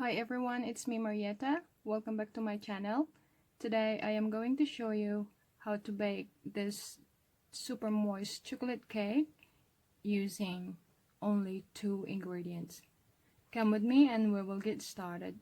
Hi everyone, it's me Marietta. Welcome back to my channel. Today I am going to show you how to bake this super moist chocolate cake using only 2 ingredients. Come with me and we will get started.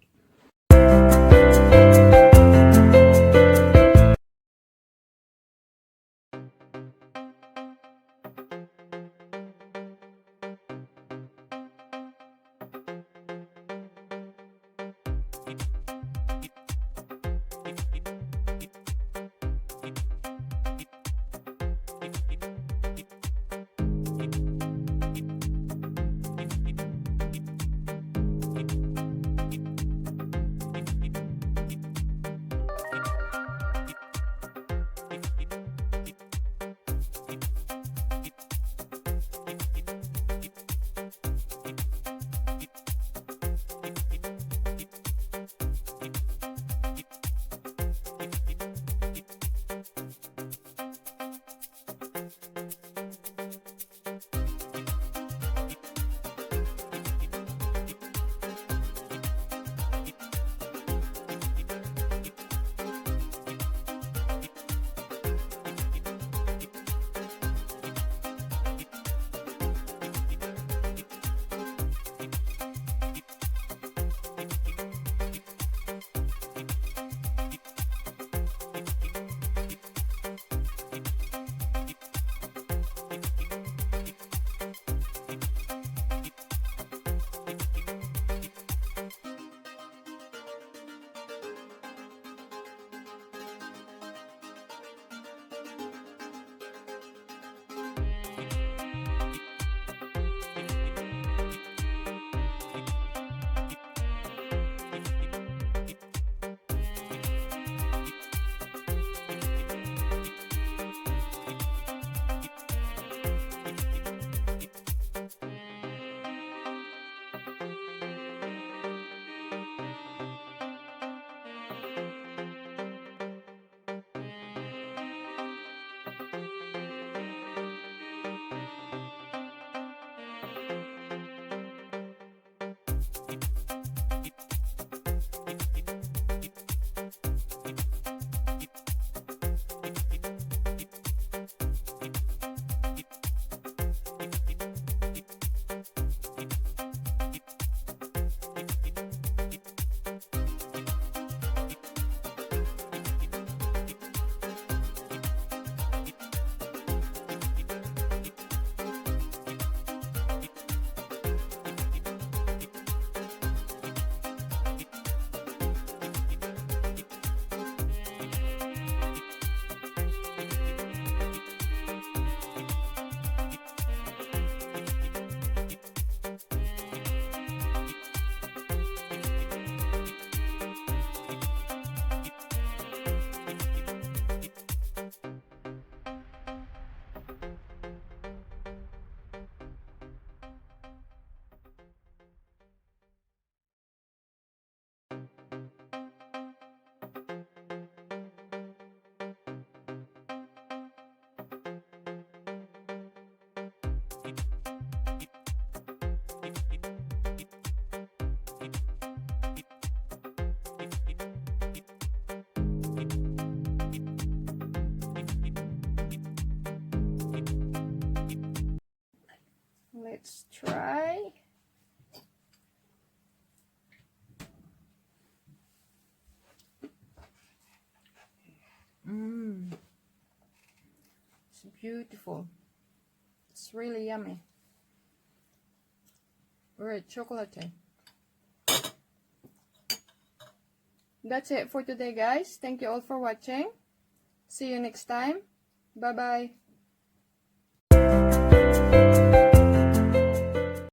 Let's try. It's beautiful. It's really yummy. Very chocolatey. That's it for today, guys. Thank you all for watching. See you next time. Bye bye.